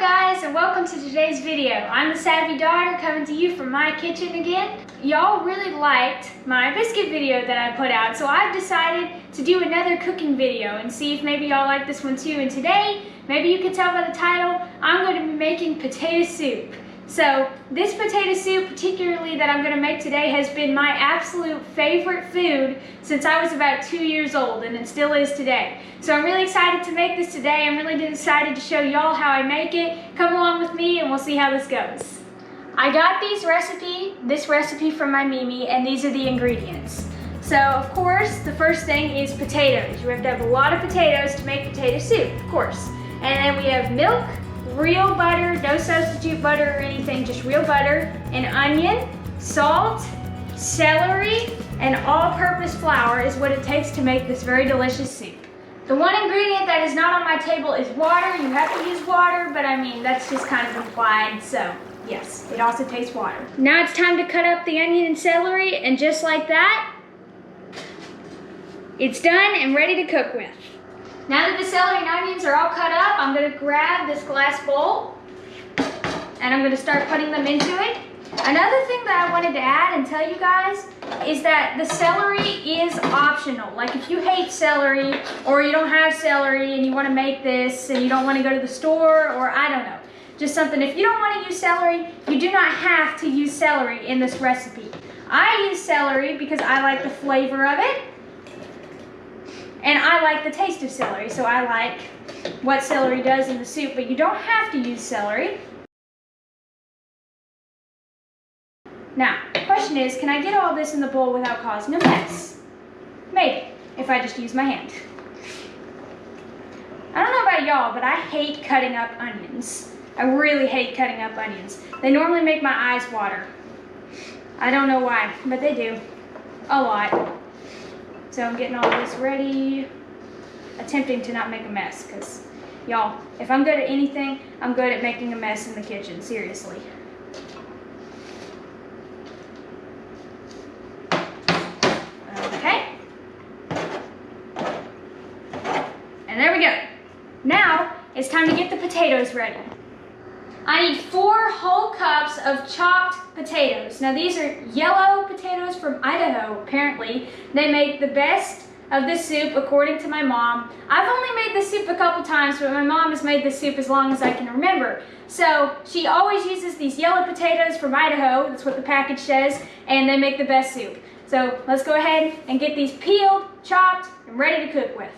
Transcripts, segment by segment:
guys, and welcome to today's video. I'm the Savvy Daughter coming to you from my kitchen again. Y'all really liked my biscuit video that I put out, so I've decided to do another cooking video and see if maybe y'all like this one too. And today, maybe you can tell by the title, I'm going to be making potato soup. So this potato soup particularly that I'm going to make today has been my absolute favorite food since I was about 2 years old, and it still is today. So I'm really excited to make this today. I'm really excited to show y'all how I make it. Come along with me and we'll see how this goes. I got this recipe from my Mimi, and these are the ingredients. So of course the first thing is potatoes. You have to have a lot of potatoes to make potato soup, of course. And then we have milk, real butter, no substitute butter or anything, just real butter, an onion, salt, celery, and all-purpose flour is what it takes to make this very delicious soup. The one ingredient that is not on my table is water. You have to use water, but I mean, that's just kind of implied, so yes, it also takes water. Now it's time to cut up the onion and celery, and just like that, it's done and ready to cook with. Now that the celery and onions are all cut up, I'm going to grab this glass bowl and I'm going to start putting them into it. Another thing that I wanted to add and tell you guys is that the celery is optional. Like if you hate celery or you don't have celery and you want to make this and you don't want to go to the store, or I don't know, just something, if you don't want to use celery, you do not have to use celery in this recipe. I use celery because I like the flavor of it. And I like the taste of celery, so I like what celery does in the soup, but you don't have to use celery. Now, the question is, can I get all this in the bowl without causing a mess? Maybe, if I just use my hand. I don't know about y'all, but I hate cutting up onions. I really hate cutting up onions. They normally make my eyes water. I don't know why, but they do. A lot. So I'm getting all this ready, attempting to not make a mess, because y'all, if I'm good at anything, I'm good at making a mess in the kitchen, seriously. Okay. And there we go. Now it's time to get the potatoes ready. I need 4 whole cups of chopped potatoes. Now these are yellow potatoes from Idaho, apparently. They make the best of this soup according to my mom. I've only made this soup a couple times, but my mom has made this soup as long as I can remember. So she always uses these yellow potatoes from Idaho, that's what the package says, and they make the best soup. So let's go ahead and get these peeled, chopped, and ready to cook with.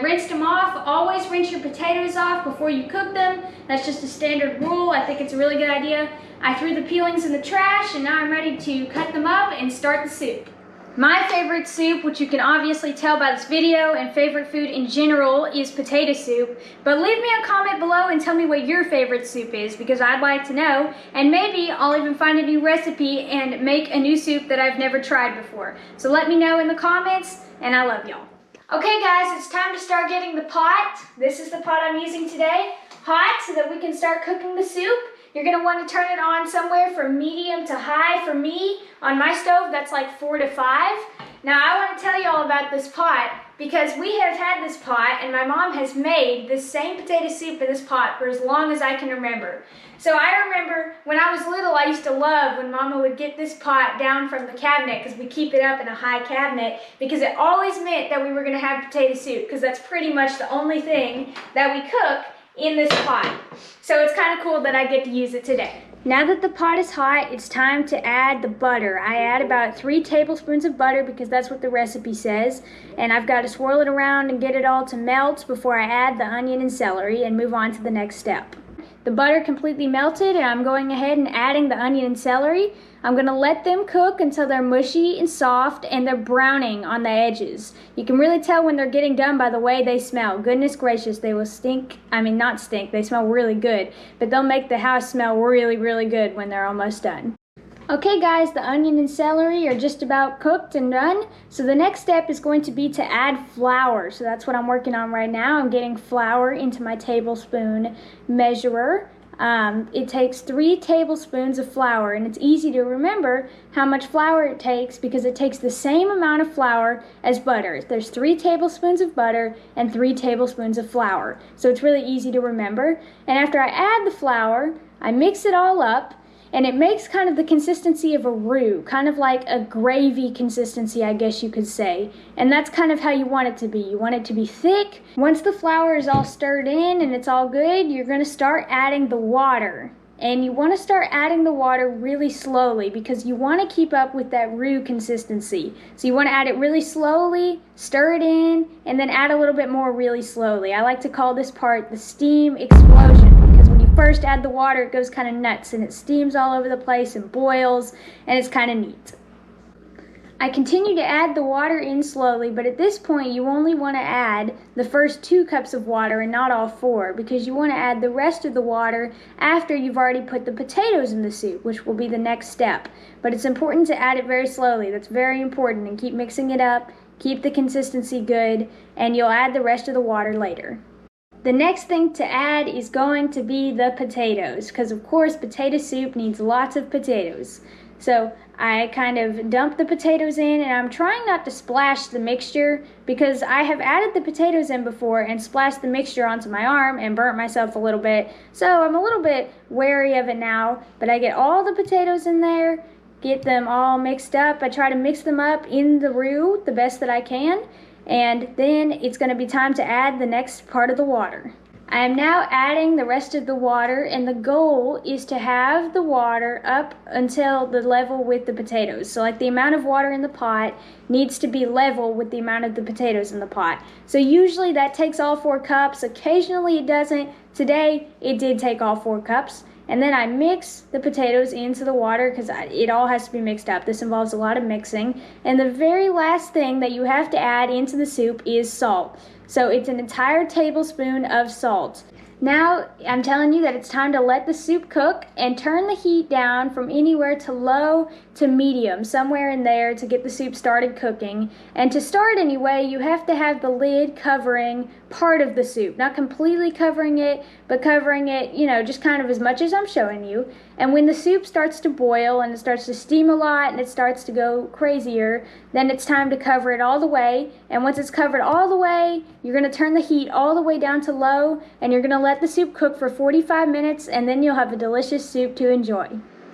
Rinsed them off. Always rinse your potatoes off before you cook them. That's just a standard rule. I think it's a really good idea. I threw the peelings in the trash, and now I'm ready to cut them up and start the soup. My favorite soup, which you can obviously tell by this video, and favorite food in general, is potato soup. But leave me a comment below and tell me what your favorite soup is, because I'd like to know, and maybe I'll even find a new recipe and make a new soup that I've never tried before. So let me know in the comments, and I love y'all. Okay guys, it's time to start getting the pot. This is the pot I'm using today. Hot, so that we can start cooking the soup. You're going to want to turn it on somewhere from medium to high. For me, on my stove, that's like 4 to 5. Now I want to tell you all about this pot because we have had this pot and my mom has made this same potato soup in this pot for as long as I can remember. So I remember when I was little, I used to love when Mama would get this pot down from the cabinet, because we keep it up in a high cabinet, because it always meant that we were going to have potato soup, because that's pretty much the only thing that we cook in this pot. So it's kind of cool that I get to use it today. Now that the pot is hot, it's time to add the butter. I add about 3 tablespoons of butter because that's what the recipe says. And I've got to swirl it around and get it all to melt before I add the onion and celery and move on to the next step. The butter completely melted, and I'm going ahead and adding the onion and celery. I'm going to let them cook until they're mushy and soft and they're browning on the edges. You can really tell when they're getting done by the way they smell. Goodness gracious, they will not stink, they smell really good, but they'll make the house smell really, really good when they're almost done. Okay guys, the onion and celery are just about cooked and done. So the next step is going to be to add flour. So that's what I'm working on right now. I'm getting flour into my tablespoon measurer. It takes 3 tablespoons of flour, and it's easy to remember how much flour it takes because it takes the same amount of flour as butter. There's 3 tablespoons of butter and 3 tablespoons of flour. So it's really easy to remember. And after I add the flour, I mix it all up. And it makes kind of the consistency of a roux, kind of like a gravy consistency, I guess you could say. And that's kind of how you want it to be. You want it to be thick. Once the flour is all stirred in and it's all good, you're going to start adding the water. And you want to start adding the water really slowly because you want to keep up with that roux consistency. So you want to add it really slowly, stir it in, and then add a little bit more really slowly. I like to call this part the steam explosion. First add the water, it goes kind of nuts and it steams all over the place and boils, and it's kind of neat. I continue to add the water in slowly, but at this point you only want to add the first 2 cups of water and not all 4, because you want to add the rest of the water after you've already put the potatoes in the soup, which will be the next step. But it's important to add it very slowly. That's very important, and keep mixing it up, keep the consistency good, and you'll add the rest of the water later. The next thing to add is going to be the potatoes, because of course potato soup needs lots of potatoes. So I kind of dump the potatoes in, and I'm trying not to splash the mixture because I have added the potatoes in before and splashed the mixture onto my arm and burnt myself a little bit. So I'm a little bit wary of it now, but I get all the potatoes in there, get them all mixed up. I try to mix them up in the roux the best that I can. And then it's going to be time to add the next part of the water. I am now adding the rest of the water, and the goal is to have the water up until the level with the potatoes. So like the amount of water in the pot needs to be level with the amount of the potatoes in the pot. So usually that takes all 4 cups. Occasionally it doesn't. Today it did take all 4 cups. And then I mix the potatoes into the water because it all has to be mixed up. This involves a lot of mixing. And the very last thing that you have to add into the soup is salt. So it's an entire tablespoon of salt. Now I'm telling you that it's time to let the soup cook and turn the heat down from anywhere to low to medium, somewhere in there, to get the soup started cooking. And to start anyway, you have to have the lid covering part of the soup, not completely covering it, but covering it, you know, just kind of as much as I'm showing you. And when the soup starts to boil and it starts to steam a lot and it starts to go crazier, then it's time to cover it all the way. And once it's covered all the way, you're going to turn the heat all the way down to low, and you're going to let the soup cook for 45 minutes, and then you'll have a delicious soup to enjoy.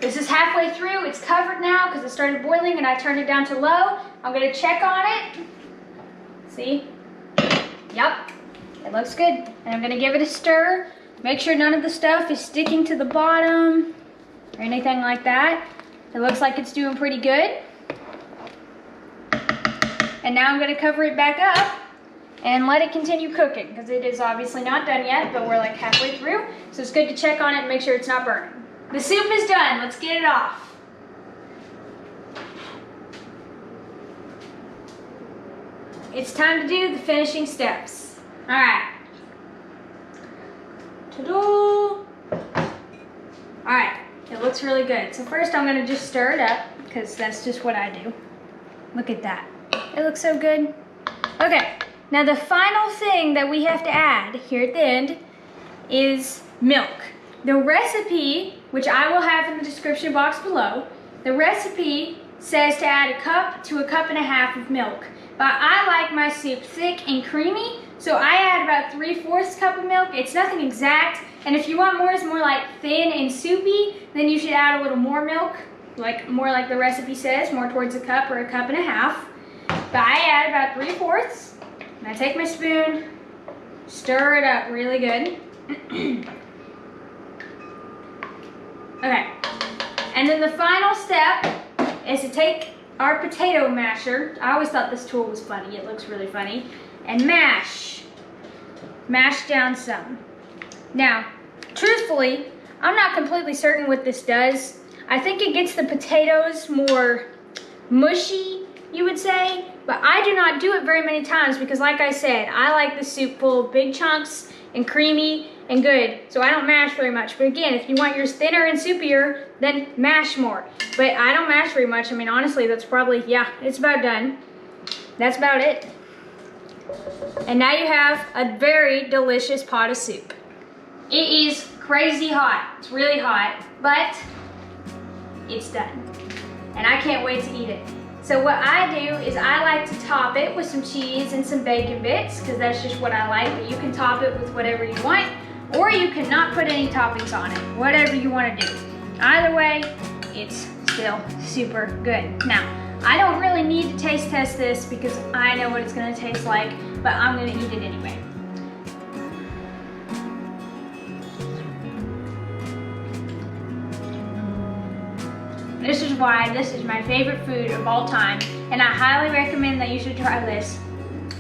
This is halfway through. It's covered now because it started boiling and I turned it down to low. I'm going to check on it. See? Yep, it looks good. And I'm going to give it a stir. Make sure none of the stuff is sticking to the bottom or anything like that. It looks like it's doing pretty good. And now I'm going to cover it back up and let it continue cooking, because it is obviously not done yet, but we're like halfway through. So it's good to check on it and make sure it's not burning. The soup is done. Let's get it off. It's time to do the finishing steps. All right. Ta-da! All right, it looks really good. So first I'm gonna just stir it up, because that's just what I do. Look at that. It looks so good. Okay, now the final thing that we have to add here at the end is milk. The recipe, which I will have in the description box below, the recipe says to add 1 cup to 1.5 cups of milk. But I like my soup thick and creamy, so I add about 3/4 cup of milk. It's nothing exact, and if you want more, it's more like thin and soupy, then you should add a little more milk, more like the recipe says, more towards 1 cup or 1.5 cups. But I add about 3/4, and I take my spoon, stir it up really good. Okay, and then the final step is to take our potato masher. I always thought this tool was funny. It looks really funny. And mash down some. Now, truthfully, I'm not completely certain what this does. I think it gets the potatoes more mushy, you would say, but I do not do it very many times because, like I said, I like the soup full of big chunks and creamy and good. So I don't mash very much. But again, if you want yours thinner and soupier, then mash more. But I don't mash very much. I mean, honestly, that's probably, yeah, it's about done. That's about it. And now you have a very delicious pot of soup. It is crazy hot. It's really hot, but it's done. And I can't wait to eat it. So what I do is I like to top it with some cheese and some bacon bits, because that's just what I like, but you can top it with whatever you want, or you can not put any toppings on it, whatever you want to do. Either way, it's still super good. Now, I don't really need to taste test this because I know what it's gonna taste like, but I'm gonna eat it anyway. This is why this is my favorite food of all time, and I highly recommend that you should try this,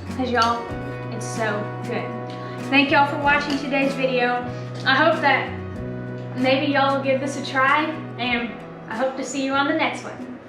because y'all, it's so good. Thank y'all for watching today's video. I hope that maybe y'all will give this a try, and I hope to see you on the next one.